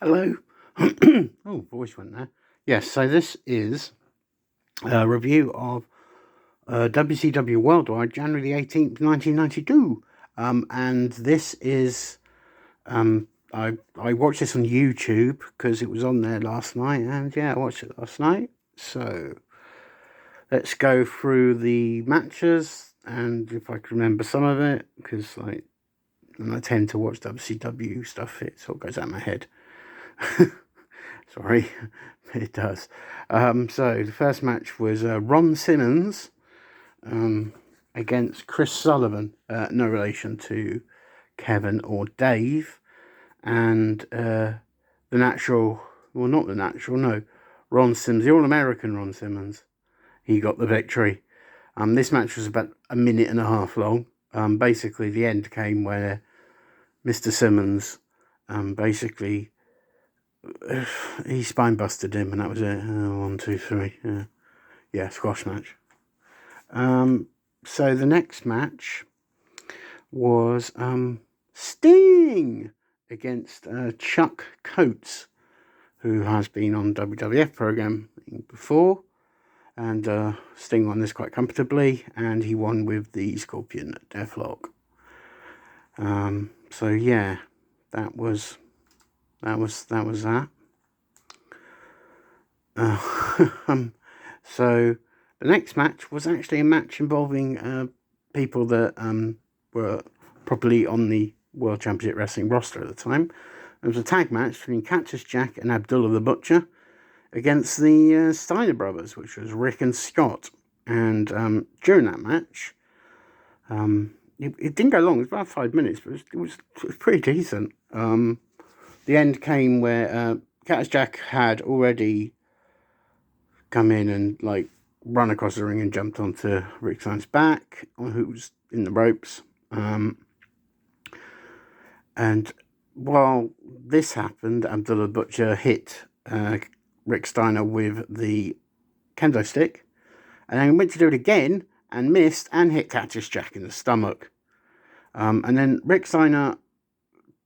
Hello. Oh, voice went there. Yes, so this is a review of WCW Worldwide January the 18th, 1992. And this is, I watched this on YouTube because it was on there last night. And yeah, I watched it last night. So let's go through the matches. And if I can remember some of it, because when I tend to watch WCW stuff, it sort of goes out of my head. Sorry, it does. So the first match was Ron Simmons against Chris Sullivan, no relation to Kevin or Dave, and Ron Simmons, the All-American Ron Simmons, he got the victory. This match was about a minute and a half long. Basically, the end came where Mr. Simmons basically he spine busted him, and that was it. 1, 2, 3. Yeah, squash match. So the next match was Sting against Chuck Coates, who has been on WWF program before, and Sting won this quite comfortably, and he won with the Scorpion Deathlock. So yeah, that was that. So the next match was actually a match involving people that were properly on the World Championship Wrestling roster at the time. It was a tag match between Cactus Jack and Abdullah the Butcher against the Steiner brothers, which was Rick and Scott. And during that match, it didn't go long. It was about 5 minutes, but it was pretty decent. The end came where Cactus Jack had already come in and run across the ring and jumped onto Rick Steiner's back, who was in the ropes. And while this happened, Abdullah Butcher hit Rick Steiner with the kendo stick, and then went to do it again and missed and hit Cactus Jack in the stomach. And then Rick Steiner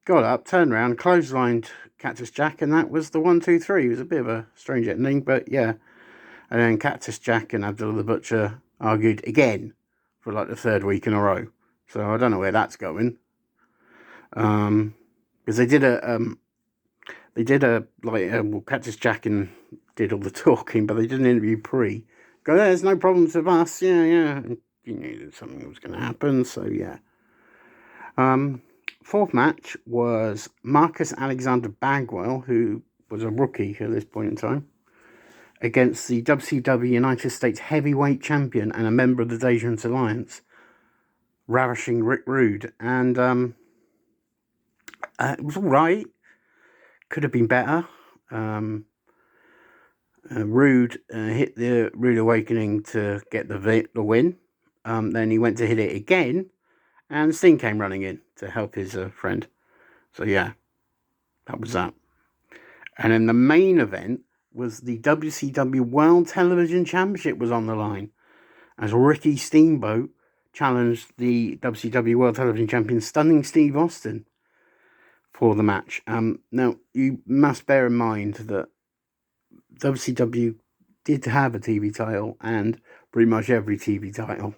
got up, turned around, clotheslined Cactus Jack, and that was the 1, 2, 3. It was a bit of a strange ending, but yeah. And then Cactus Jack and Abdullah the Butcher argued again for the third week in a row. So I don't know where that's going. Because they did Cactus Jack did all the talking, but they did an interview there's no problems with us. Yeah. And you knew that something was going to happen. So yeah. Fourth match was Marcus Alexander Bagwell, who was a rookie at this point in time, against the WCW United States Heavyweight Champion and a member of the Dangerous Alliance, Ravishing Rick Rude. And it was all right. Could have been better. Rude hit the Rude Awakening to get the win. Then he went to hit it again, and Sting came running in to help his friend. So yeah, that was that. And then the main event was the WCW World Television Championship was on the line, as Ricky Steamboat challenged the WCW World Television Champion Stunning Steve Austin for the match. Now, you must bear in mind that WCW did have a TV title, and pretty much every TV title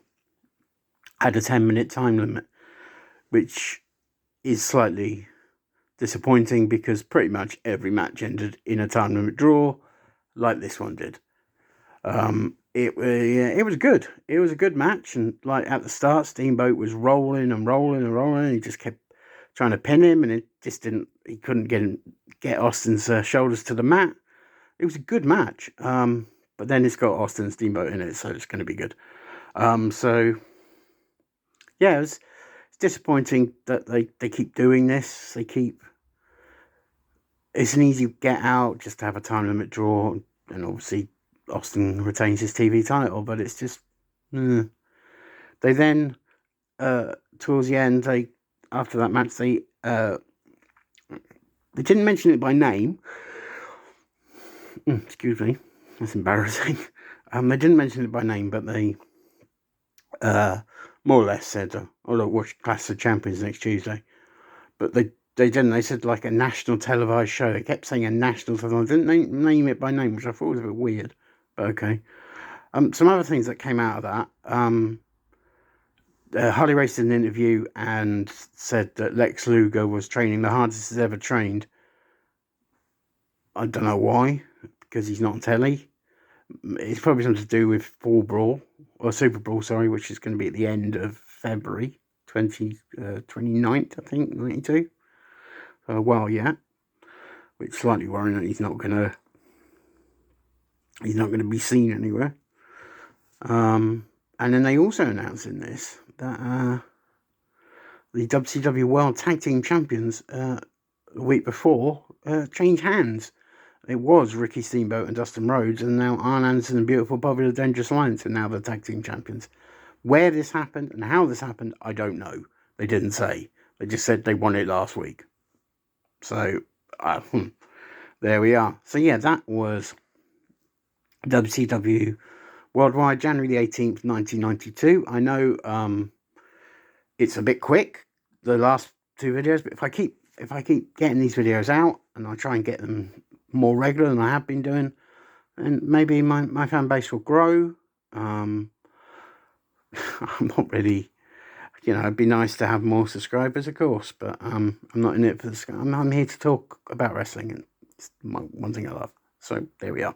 had a 10-minute time limit, which is slightly disappointing because pretty much every match ended in a time limit draw, like this one did. It was good. It was a good match, and at the start, Steamboat was rolling. He just kept trying to pin him, and it just didn't. He couldn't get Austin's shoulders to the mat. It was a good match, but then it's got Austin and Steamboat in it, so it's going to be good. So yeah, it's disappointing that they keep doing this. It's an easy get out just to have a time limit draw, and obviously Austin retains his TV title, but it's just they then towards the end, after that match they didn't mention it by name. Excuse me, that's embarrassing. They didn't mention it by name, but they more or less said, "Oh look, watch Clash of Champions next Tuesday." But they They didn't. They said like a national televised show. They kept saying a national televised. They didn't name it by name, which I thought was a bit weird. But okay. Some other things that came out of that. Harley Race did an interview and said that Lex Luger was training the hardest he's ever trained. I don't know why, because he's not on telly. It's probably something to do with Fall Brawl, or Super Brawl, sorry, which is going to be at the end of February 29th, I think, 92. So a while yet, which is slightly worrying that he's not going to be seen anywhere. And then they also announced in this that the WCW World Tag Team Champions the week before changed hands. It was Ricky Steamboat and Dustin Rhodes, and now Arn Anderson and Beautiful Bobby the Dangerous Alliance are now the tag team champions. Where this happened and how this happened, I don't know. They didn't say. They just said they won it last week. So, there we are. So yeah, that was WCW Worldwide January the 18th, 1992. I know it's a bit quick, the last two videos, but if I keep getting these videos out and I try and get them more regular than I have been doing, and maybe my fan base will grow. I'm not really, it'd be nice to have more subscribers, of course, but I'm not in it for the. I'm here to talk about wrestling, and it's one thing I love. So there we are.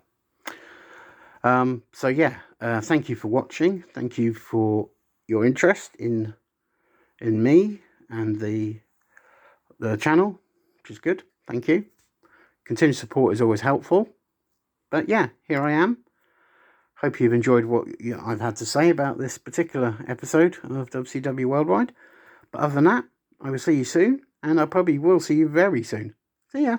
So yeah, thank you for watching. Thank you for your interest in me and the channel, which is good. Thank you. Continued support is always helpful. But yeah, here I am. Hope you've enjoyed what I've had to say about this particular episode of WCW Worldwide. But other than that, I will see you soon, and I probably will see you very soon. See ya.